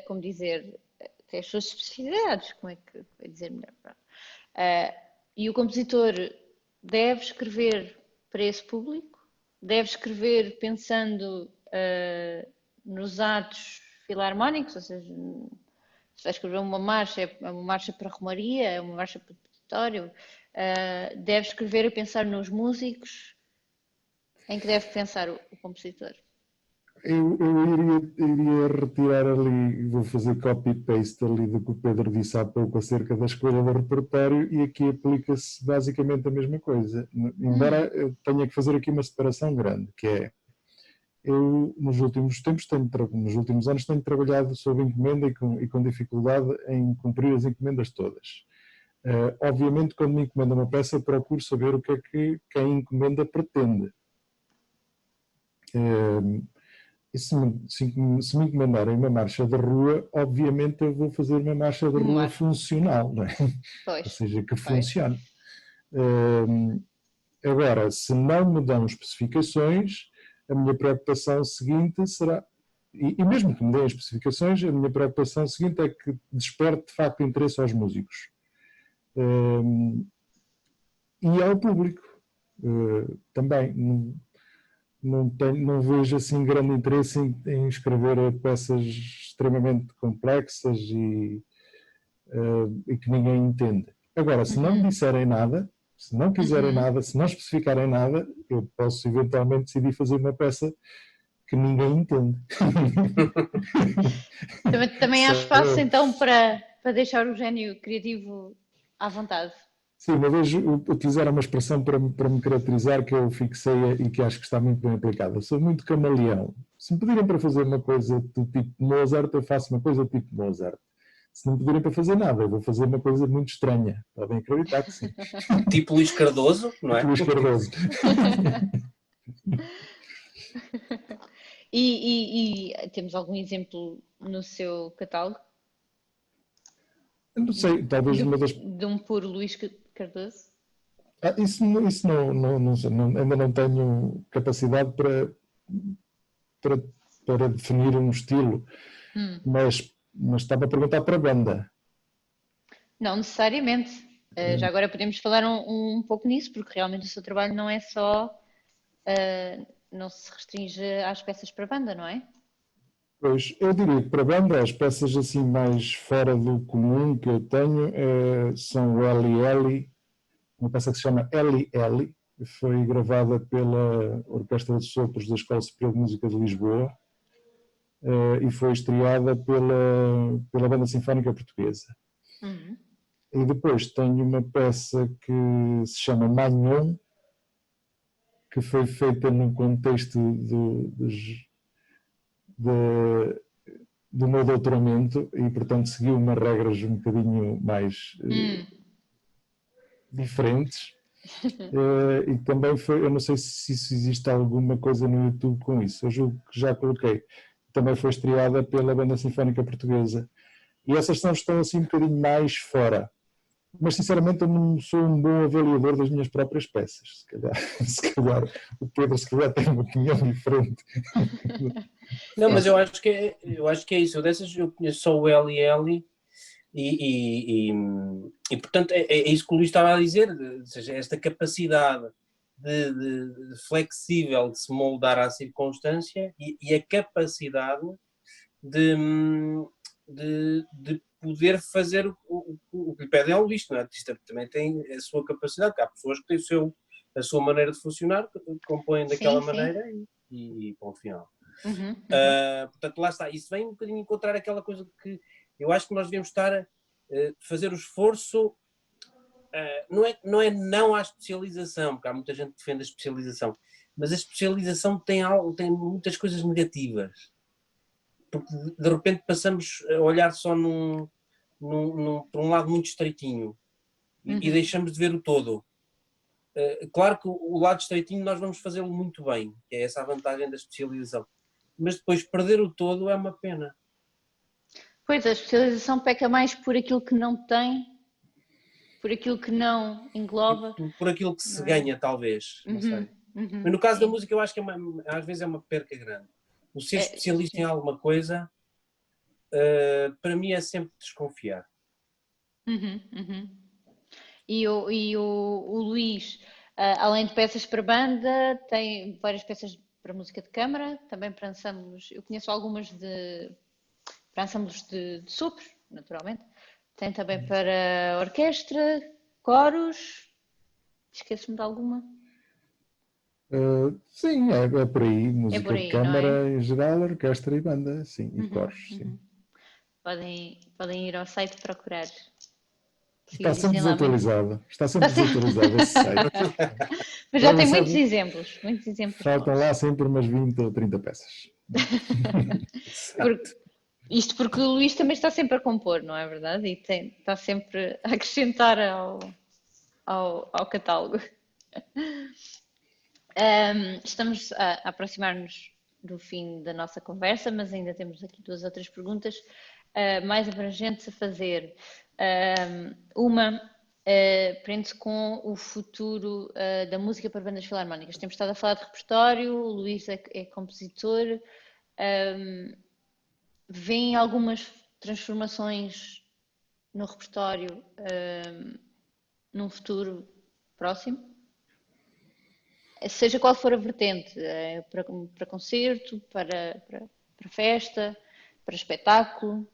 [SPEAKER 1] como dizer, tem as suas especificidades, como é que vai dizer melhor? E o compositor deve escrever para esse público, deve escrever pensando nos atos filarmónicos, ou seja, se vai escrever uma marcha, é uma marcha para a Romaria, é uma marcha para o petitório, deve escrever a pensar nos músicos, em que deve pensar o compositor.
[SPEAKER 3] Eu iria retirar ali, vou fazer copy-paste ali do que o Pedro disse há pouco acerca da escolha do repertório e aqui aplica-se basicamente a mesma coisa. Embora eu tenha que fazer aqui uma separação grande, que é, eu nos últimos tempos, nos últimos anos tenho trabalhado sob encomenda e com dificuldade em cumprir as encomendas todas. Obviamente, quando me encomenda uma peça, procuro saber o que é que quem encomenda pretende. E se me encomendarem uma marcha de rua, obviamente eu vou fazer uma marcha de rua funcional, não é?
[SPEAKER 1] Pois,
[SPEAKER 3] ou seja, que funcione. Agora, se não me dão especificações, a minha preocupação seguinte será, e mesmo que me deem especificações, a minha preocupação seguinte é que desperte de facto interesse aos músicos e ao público também. Não vejo assim grande interesse em escrever peças extremamente complexas e que ninguém entende. Agora, se não disserem nada, se não quiserem nada, se não especificarem nada, eu posso eventualmente decidir fazer uma peça que ninguém entende.
[SPEAKER 1] Também há espaço então para deixar o gênio criativo à vontade.
[SPEAKER 3] Sim, uma vez utilizaram uma expressão para me caracterizar que eu fixei e que acho que está muito bem aplicada. Eu sou muito camaleão. Se me pedirem para fazer uma coisa do tipo Mozart, eu faço uma coisa do tipo Mozart. Se não me pedirem para fazer nada, eu vou fazer uma coisa muito estranha. Podem acreditar que sim.
[SPEAKER 2] Tipo Luís Cardoso, não é?
[SPEAKER 3] Tipo Luís Cardoso.
[SPEAKER 1] E temos algum exemplo no seu catálogo?
[SPEAKER 3] Eu não sei, talvez uma das...
[SPEAKER 1] De um puro Luís Cardoso?
[SPEAKER 3] Isso não sei, ainda não tenho capacidade para definir um estilo, mas estava a perguntar para a banda.
[SPEAKER 1] Não necessariamente. Já agora podemos falar um pouco nisso, porque realmente o seu trabalho não é só. Não se restringe às peças para banda, não é?
[SPEAKER 3] Pois, eu diria que para a banda as peças assim mais fora do comum que eu tenho são o Eli Eli, uma peça que se chama Eli Eli, que foi gravada pela Orquestra de Sopros da Escola Superior de Música de Lisboa e foi estreada pela Banda Sinfónica Portuguesa. E depois tenho uma peça que se chama Magnon, que foi feita num contexto do meu doutoramento e, portanto, seguiu umas regras um bocadinho mais diferentes. E também foi, eu não sei se existe alguma coisa no YouTube com isso, eu julgo que já coloquei. Também foi estreada pela Banda Sinfónica Portuguesa. E essas estão assim um bocadinho mais fora. Mas, sinceramente, eu não sou um bom avaliador das minhas próprias peças. Se calhar o Pedro tem uma opinião diferente.
[SPEAKER 2] Não, mas eu acho que é isso. Eu conheço só o Eli e portanto, é isso que o Luís estava a dizer, ou seja, esta capacidade de flexível de se moldar à circunstância e a capacidade de poder fazer o que lhe pedem ao Luís, não é? Isto também tem a sua capacidade, há pessoas que têm a sua maneira de funcionar, que compõem daquela maneira e para o final. Portanto, lá está. Isso vem um bocadinho encontrar aquela coisa que eu acho que nós devemos estar a fazer o esforço. Não é não à especialização, porque há muita gente que defende a especialização, mas a especialização tem muitas coisas negativas. porque de repente passamos a olhar só por um lado muito estreitinho e deixamos de ver o todo. Claro que o lado estreitinho nós vamos fazê-lo muito bem, que é essa a vantagem da especialização, mas depois perder o todo é uma pena.
[SPEAKER 1] Pois, a especialização peca mais por aquilo que não tem, por aquilo que não engloba.
[SPEAKER 2] Por aquilo que se ganha, talvez, não sei. Mas no caso da música eu acho que às vezes é uma perca grande. O ser especialista em alguma coisa, para mim é sempre desconfiar.
[SPEAKER 1] E o Luís, além de peças para banda, tem várias peças para música de câmara, também para ensembles. Eu conheço algumas para ensembles de sopros, naturalmente. Tem também para orquestra, coros. Esqueço-me de alguma?
[SPEAKER 3] Sim, é por aí. Música
[SPEAKER 1] por aí,
[SPEAKER 3] de câmara
[SPEAKER 1] não
[SPEAKER 3] em geral, orquestra e banda, sim, e coros, sim.
[SPEAKER 1] Podem ir ao site procurar.
[SPEAKER 3] Está sempre
[SPEAKER 1] Existem lá muitos.
[SPEAKER 3] desatualizado. Está sempre desatualizado esse site.
[SPEAKER 1] Mas já tem muitos exemplos. Muitos exemplos
[SPEAKER 3] Faltam
[SPEAKER 1] bons.
[SPEAKER 3] lá sempre umas 20 ou 30 peças.
[SPEAKER 1] Isto porque o Luís também está sempre a compor, não é verdade? E está sempre a acrescentar ao catálogo. Estamos a aproximar-nos do fim da nossa conversa, mas ainda temos aqui 2 ou 3 perguntas mais abrangentes a fazer. Uma prende-se com o futuro da música para bandas filarmónicas. Temos estado a falar de repertório, o Luís é compositor. Vêem algumas transformações no repertório num futuro próximo? Seja qual for a vertente, para concerto, para festa, para espetáculo?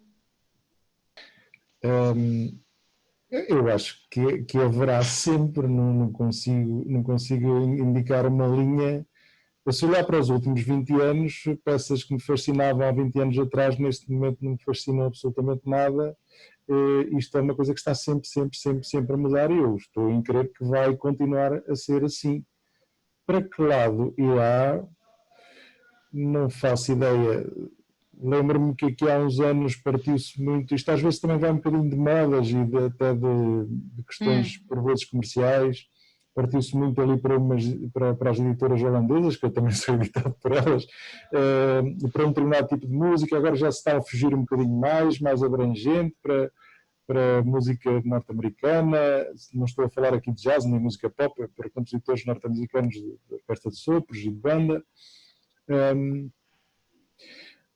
[SPEAKER 3] Eu acho que haverá sempre, não consigo indicar uma linha. Se olhar para os últimos 20 anos, peças que me fascinavam há 20 anos atrás, neste momento não me fascinam absolutamente nada. Isto é uma coisa que está sempre a mudar e eu estou em crer que vai continuar a ser assim. Para que lado irá, não faço ideia. Lembro-me que aqui há uns anos partiu-se muito, isto às vezes também vai um bocadinho de modas e até de questões por vezes comerciais, partiu-se muito ali para as editoras holandesas, que eu também sou editado por elas, para um determinado tipo de música, agora já se está a fugir um bocadinho mais abrangente para música norte-americana, não estou a falar aqui de jazz nem música pop, é para compositores norte-americanos de orquestra de sopros e de banda.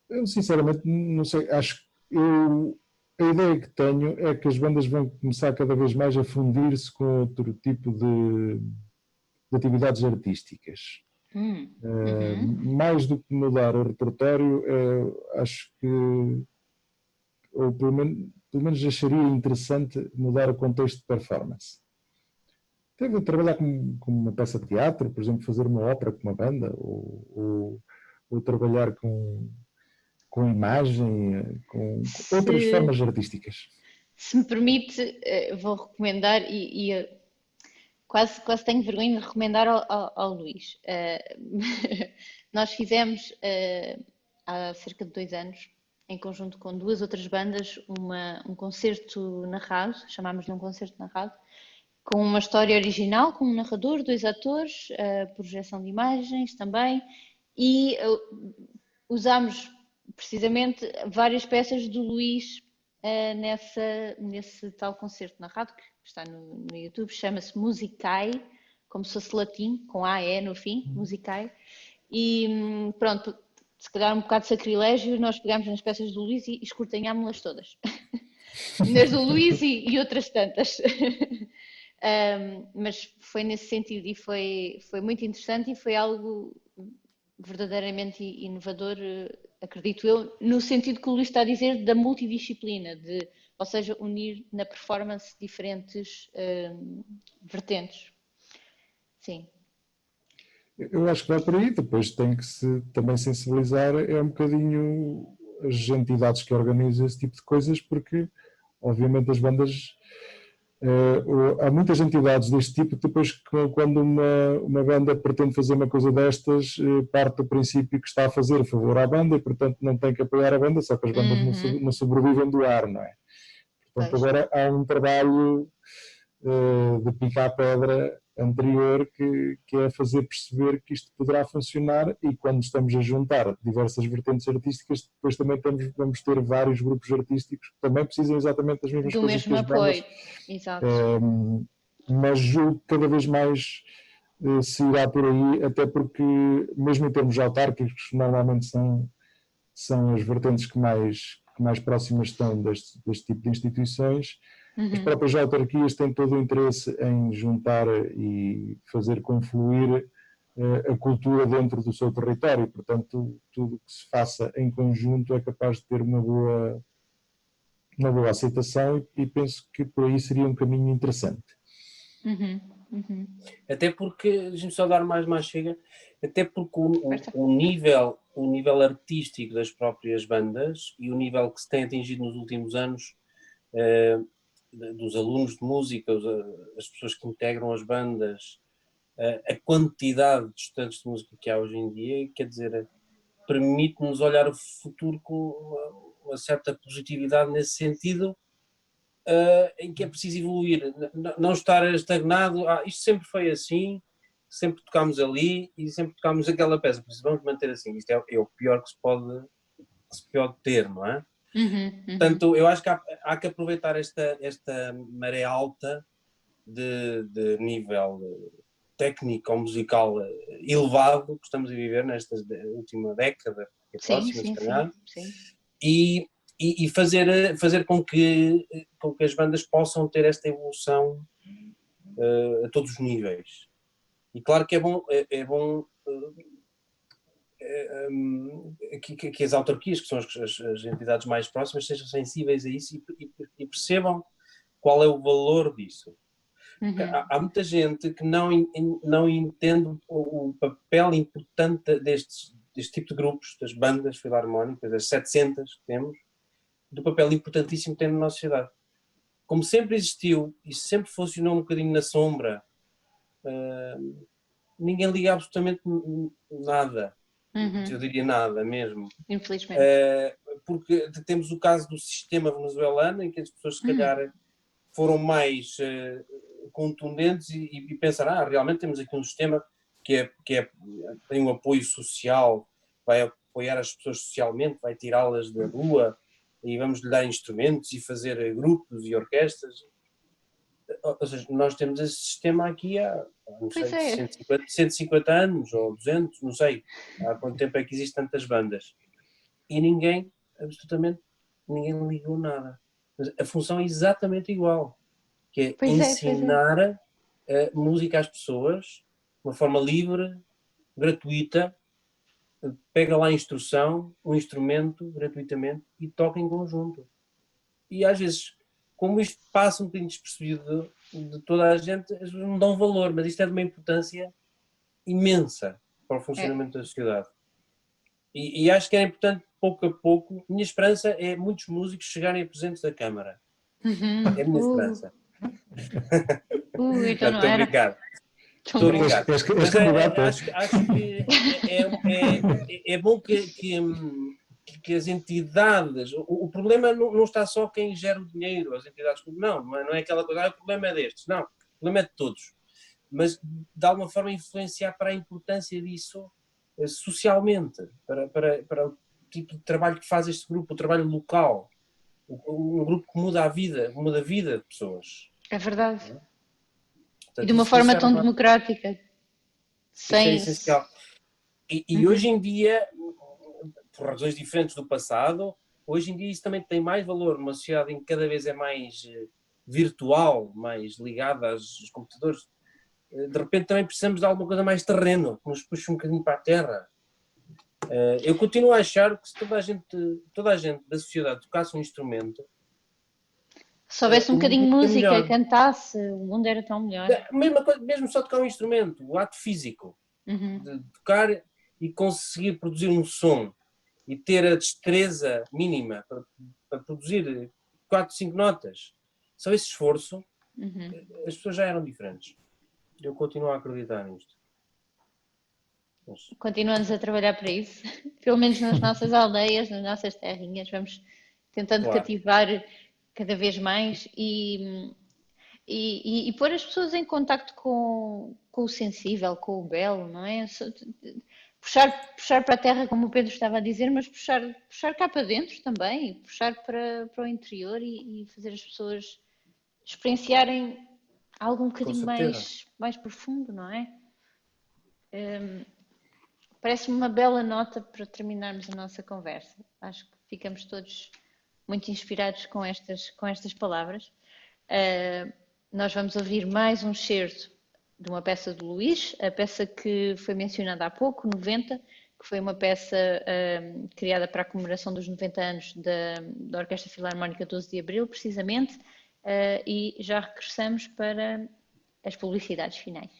[SPEAKER 3] Eu sinceramente não sei, acho que a ideia que tenho é que as bandas vão começar cada vez mais a fundir-se com outro tipo de atividades artísticas. Mais do que mudar o repertório, acho que, ou pelo menos acharia interessante mudar o contexto de performance. Teve a trabalhar com uma peça de teatro, por exemplo, fazer uma ópera com uma banda, ou trabalhar com imagem, com outras formas artísticas.
[SPEAKER 1] Se me permite, vou recomendar e quase tenho vergonha de recomendar ao Luís. Nós fizemos há cerca de 2 anos, em conjunto com 2 outras bandas, um concerto narrado, chamámos-lhe um concerto narrado, com uma história original, com um narrador, 2 atores, projeção de imagens também, e usámos precisamente várias peças do Luís nesse tal concerto narrado que está no YouTube, chama-se Musicai, como se fosse latim, com AE no fim, Musicai, e pronto, se calhar um bocado de sacrilégio, nós pegámos nas peças do Luís e escortanhámos-las todas. Nas do Luís e outras tantas. Mas foi nesse sentido e foi muito interessante e foi algo verdadeiramente inovador, acredito eu, no sentido que o Luís está a dizer da multidisciplina, ou seja, unir na performance diferentes vertentes. Sim.
[SPEAKER 3] Eu acho que vai por aí, depois tem que se também sensibilizar um bocadinho as entidades que organizam esse tipo de coisas, porque obviamente as bandas Há muitas entidades deste tipo, depois quando uma banda pretende fazer uma coisa destas, parte do princípio que está a fazer a favor à banda e, portanto, não tem que apoiar a banda, só que as bandas não sobrevivem do ar, não é? Portanto, agora há um trabalho de picar a pedra anterior que é fazer perceber que isto poderá funcionar, e quando estamos a juntar diversas vertentes artísticas, depois também vamos ter vários grupos artísticos que também precisam exatamente das mesmas
[SPEAKER 1] Do
[SPEAKER 3] coisas que
[SPEAKER 1] mesmo
[SPEAKER 3] as bandas.
[SPEAKER 1] apoio, exato.
[SPEAKER 3] Mas julgo que cada vez mais se irá por aí, até porque mesmo em termos autárquicos, normalmente são as vertentes que mais próximas estão deste tipo de instituições. As próprias autarquias têm todo o interesse em juntar e fazer confluir a cultura dentro do seu território, portanto, tudo que se faça em conjunto é capaz de ter uma boa aceitação, e penso que por aí seria um caminho interessante.
[SPEAKER 2] Até porque, deixa-me só dar mais chega, até porque o nível artístico das próprias bandas e o nível que se tem atingido nos últimos anos, dos alunos de música, as pessoas que integram as bandas, a quantidade de estudantes de música que há hoje em dia, quer dizer, permite-nos olhar o futuro com uma certa positividade nesse sentido, em que é preciso evoluir, não estar estagnado. Isto sempre foi assim, sempre tocámos ali e sempre tocámos aquela peça, por isso vamos manter assim. Isto é o pior que se pode ter, não é? Portanto, eu acho que há que aproveitar esta maré alta de nível técnico ou musical elevado que estamos a viver nesta última década, que é próxima, se calhar, e fazer com que as bandas possam ter esta evolução a todos os níveis. E claro que é bom que as autarquias, que são as entidades mais próximas, sejam sensíveis a isso e percebam qual é o valor disso. Há muita gente que não entende o papel importante deste tipo de grupos, das bandas filarmónicas, as 700 que temos, do papel importantíssimo que tem na nossa sociedade. Como sempre existiu e sempre funcionou um bocadinho na sombra, ninguém liga absolutamente nada. Eu diria nada mesmo.
[SPEAKER 1] Infelizmente.
[SPEAKER 2] Porque temos o caso do sistema venezuelano, em que as pessoas se calhar foram mais contundentes e pensaram, realmente temos aqui um sistema que tem um apoio social, vai apoiar as pessoas socialmente, vai tirá-las da rua e vamos lhe dar instrumentos e fazer grupos e orquestras. Ou seja, nós temos esse sistema aqui há, não sei, 150 anos ou 200, não sei há quanto tempo é que existem tantas bandas. E absolutamente ninguém ligou nada. Mas a função é exatamente igual, que é ensinar música às pessoas de uma forma livre, gratuita, pega lá a instrução, um instrumento, gratuitamente, e toca em conjunto. E às vezes, como isto passa um bocadinho despercebido de toda a gente, as pessoas não dão valor, mas isto é de uma importância imensa para o funcionamento da sociedade. E acho que é importante, pouco a pouco, minha esperança é muitos músicos chegarem a presidentes da Câmara. É a minha esperança.
[SPEAKER 1] Então não
[SPEAKER 2] estou a
[SPEAKER 1] era.
[SPEAKER 2] brincar. Estou a brincar. Mas acho que é bom que as entidades... O problema não está só quem gera o dinheiro, as entidades... Não é aquela coisa, o problema é destes. Não, o problema é de todos. Mas, de alguma forma, influenciar para a importância disso socialmente, para o tipo de trabalho que faz este grupo, o trabalho local. Um grupo que muda a vida de pessoas.
[SPEAKER 1] É verdade.
[SPEAKER 2] Portanto,
[SPEAKER 1] E de uma forma tão democrática.
[SPEAKER 2] Isso é essencial. E hoje em dia, por razões diferentes do passado, hoje em dia isso também tem mais valor numa sociedade em que cada vez é mais virtual, mais ligada aos computadores. De repente também precisamos de alguma coisa mais terreno, que nos puxe um bocadinho para a terra. Eu continuo a achar que se toda a gente da sociedade tocasse um instrumento,
[SPEAKER 1] se houvesse um bocadinho de música,
[SPEAKER 2] melhor.
[SPEAKER 1] Cantasse, o mundo era tão melhor.
[SPEAKER 2] Mesma coisa, mesmo só tocar um instrumento, o ato físico, de tocar e conseguir produzir um som e ter a destreza mínima para produzir 4, 5 notas. Só esse esforço as pessoas já eram diferentes. Eu continuo a acreditar nisto.
[SPEAKER 1] Continuamos a trabalhar para isso, pelo menos nas nossas aldeias, nas nossas terrinhas, vamos tentando cativar cada vez mais e pôr as pessoas em contacto com o sensível, com o belo, não é? Puxar para a terra, como o Pedro estava a dizer, mas puxar cá para dentro também, puxar para o interior e fazer as pessoas experienciarem algo um bocadinho mais profundo, não é? Parece-me uma bela nota para terminarmos a nossa conversa. Acho que ficamos todos muito inspirados com estas palavras. Nós vamos ouvir mais um excerto de uma peça do Luís, a peça que foi mencionada há pouco, 90, que foi uma peça criada para a comemoração dos 90 anos da Orquestra Filarmónica 12 de Abril, precisamente, e já regressamos para as publicidades finais.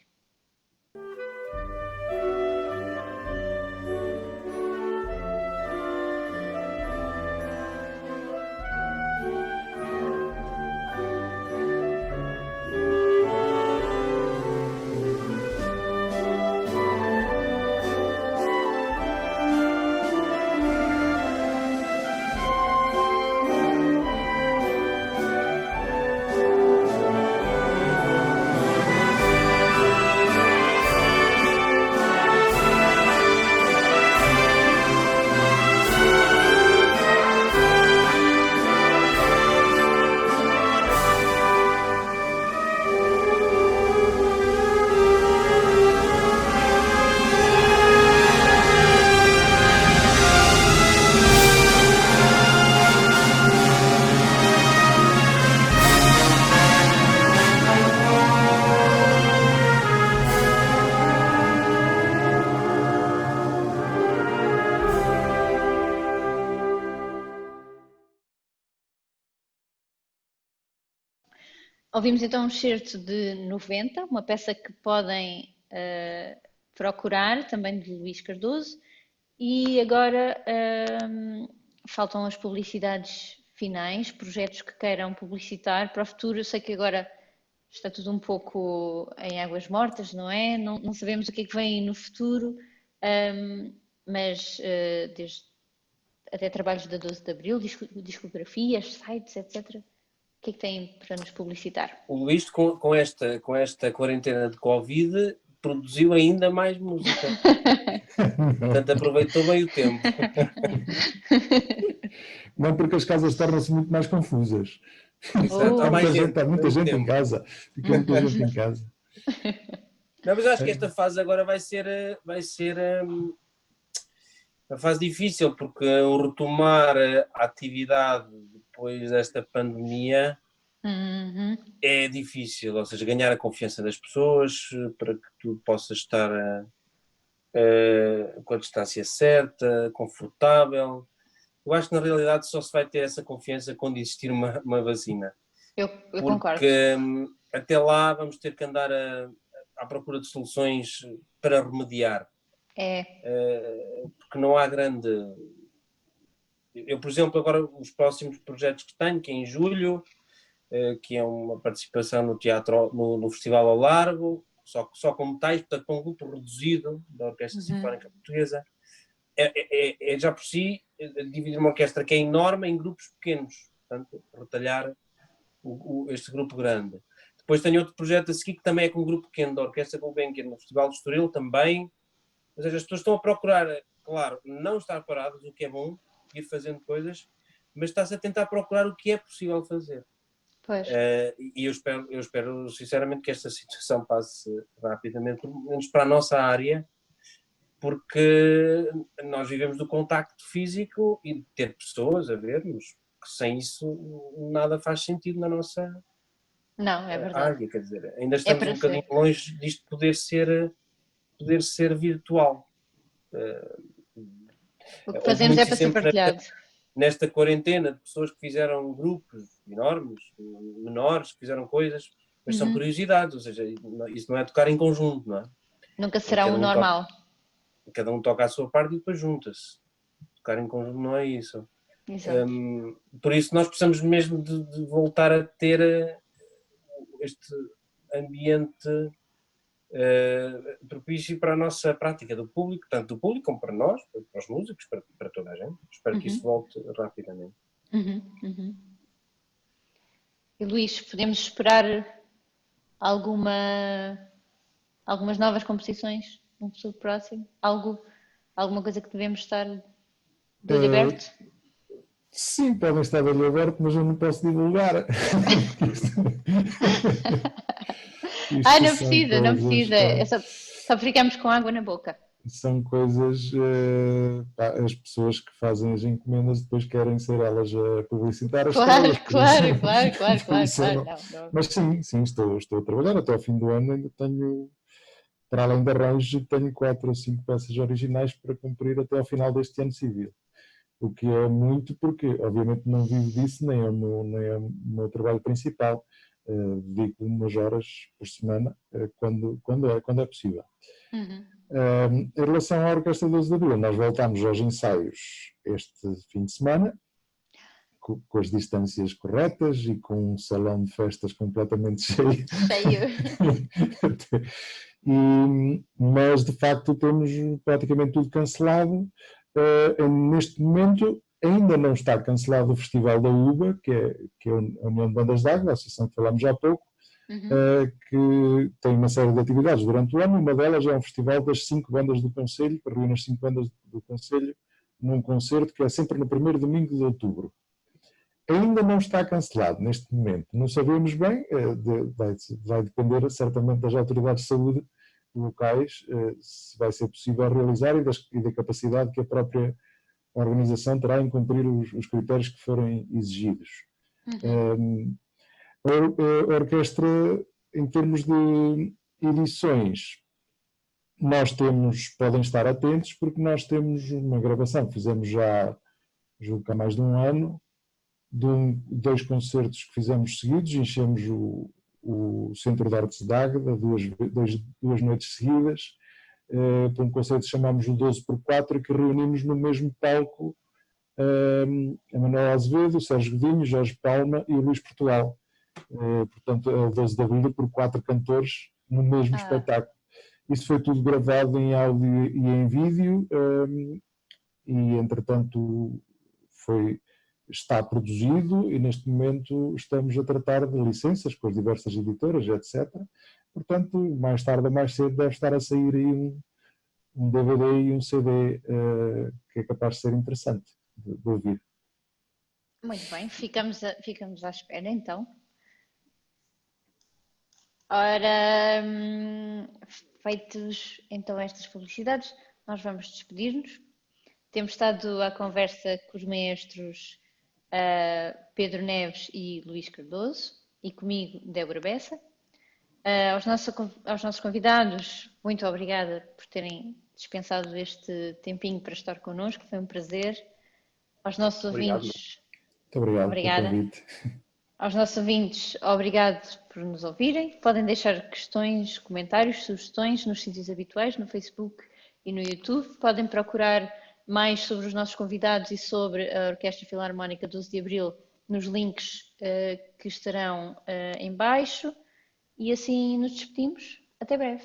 [SPEAKER 1] Ouvimos então um excerto de 90, uma peça que podem procurar, também de Luís Cardoso, e agora faltam as publicidades finais, projetos que queiram publicitar para o futuro. Eu sei que agora está tudo um pouco em águas mortas, não é? Não sabemos o que é que vem no futuro, mas até trabalhos da 12 de Abril, discografias, sites, etc. O que é que têm para nos publicitar?
[SPEAKER 2] O Luís, com esta quarentena de Covid, produziu ainda mais música. Portanto, aproveitou bem o tempo.
[SPEAKER 3] Não, porque as casas tornam-se muito mais confusas.
[SPEAKER 2] Exato, há mais gente.
[SPEAKER 3] Há muita gente em casa. Fica muita gente em casa.
[SPEAKER 2] Não, mas acho que esta fase agora vai ser uma fase difícil, porque o retomar a atividade depois desta pandemia é difícil, ou seja, ganhar a confiança das pessoas para que tu possas estar com a distância certa, confortável. Eu acho que na realidade só se vai ter essa confiança quando existir uma vacina.
[SPEAKER 1] Eu concordo.
[SPEAKER 2] Porque até lá vamos ter que andar à procura de soluções para remediar. Porque não há grande... Eu, por exemplo, agora os próximos projetos que tenho, que é em julho, que é uma participação no teatro, no Festival ao Largo, só com metais, portanto com um grupo reduzido da Orquestra Sinfónica Portuguesa. É já por si dividir uma orquestra que é enorme em grupos pequenos, portanto retalhar este grupo grande. Depois tenho outro projeto a seguir que também é com um grupo pequeno da Orquestra Gulbenkian no Festival de Estoril também. Ou seja, as pessoas estão a procurar, claro, não estar paradas, o que é bom, ir fazendo coisas, mas está-se a tentar procurar o que é possível fazer.
[SPEAKER 1] Pois.
[SPEAKER 2] E eu espero sinceramente que esta situação passe rapidamente, pelo menos para a nossa área, porque nós vivemos do contacto físico e de ter pessoas a vermos, que sem isso nada faz sentido na nossa área, quer dizer, ainda estamos um bocadinho longe disto poder ser virtual.
[SPEAKER 1] O que fazemos é para ser partilhado.
[SPEAKER 2] Nesta quarentena de pessoas que fizeram grupos enormes, menores, que fizeram coisas, mas são curiosidades, ou seja, isso não é tocar em conjunto, não é?
[SPEAKER 1] Nunca será o normal.
[SPEAKER 2] Cada um toca a sua parte e depois junta-se. Tocar em conjunto não é isso. Por isso nós precisamos mesmo de voltar a ter este ambiente propício para a nossa prática do público, tanto do público como para nós, para os músicos, para toda a gente. Espero que isso volte rapidamente.
[SPEAKER 1] E Luís, podemos esperar algumas novas composições no futuro próximo? Alguma coisa que devemos estar de olho aberto?
[SPEAKER 3] Sim, podem estar de olho aberto, mas eu não posso divulgar.
[SPEAKER 1] Não precisa. Só ficamos com água na boca.
[SPEAKER 3] São coisas, as pessoas que fazem as encomendas depois querem ser elas a publicitar as coisas.
[SPEAKER 1] Claro. Não.
[SPEAKER 3] Mas sim, estou a trabalhar até ao fim do ano, ainda tenho, para além de arranjo, tenho 4 ou 5 peças originais para cumprir até ao final deste ano civil. O que é muito porque, obviamente, não vivo disso, nem é o meu trabalho principal. Dedico umas horas por semana, quando é possível. Em relação à Orquestra 12 de Abril, nós voltamos aos ensaios este fim de semana, com as distâncias corretas e com um salão de festas completamente cheio. Mas, de facto, temos praticamente tudo cancelado. Neste momento, ainda não está cancelado o Festival da UBA, que é a União de Bandas de Água, a associação que falámos há pouco, que tem uma série de atividades durante o ano. Uma delas é um festival das 5 bandas do Concelho, que reúne as 5 bandas do Concelho num concerto que é sempre no primeiro domingo de outubro. Ainda não está cancelado neste momento. Não sabemos bem, vai depender certamente das autoridades de saúde locais, se vai ser possível realizar e da capacidade que a própria organização terá em cumprir os critérios que forem exigidos. A orquestra, em termos de edições, podem estar atentos, porque nós temos uma gravação que fizemos já, julgo que há mais de um ano, de 2 concertos que fizemos seguidos, enchemos o Centro de Artes de Águeda, duas noites seguidas, para um concerto que chamamos o 12x4, que reunimos no mesmo palco a Manuel Azevedo, o Sérgio Godinho, Jorge Palma e o Luís Portugal. Portanto, é o 12 de Abril por 4 cantores no mesmo espetáculo. Isso foi tudo gravado em áudio e em vídeo, e entretanto está produzido, e neste momento estamos a tratar de licenças com as diversas editoras, etc. Portanto, mais tarde ou mais cedo deve estar a sair aí um DVD e um CD que é capaz de ser interessante de ouvir.
[SPEAKER 1] Muito bem, ficamos à espera então. Ora, feitos então estas publicidades, nós vamos despedir-nos. Temos estado à conversa com os maestros Pedro Neves e Luís Cardoso, e comigo, Débora Bessa. Aos nossos convidados, muito obrigada por terem dispensado este tempinho para estar connosco, foi um prazer. Aos nossos ouvintes,
[SPEAKER 3] muito obrigado
[SPEAKER 1] obrigada.
[SPEAKER 3] Pelo convite.
[SPEAKER 1] Aos nossos ouvintes, obrigado por nos ouvirem. Podem deixar questões, comentários, sugestões nos sítios habituais, no Facebook e no YouTube. Podem procurar mais sobre os nossos convidados e sobre a Orquestra Filarmónica 12 de Abril nos links que estarão em baixo. E assim nos despedimos. Até breve.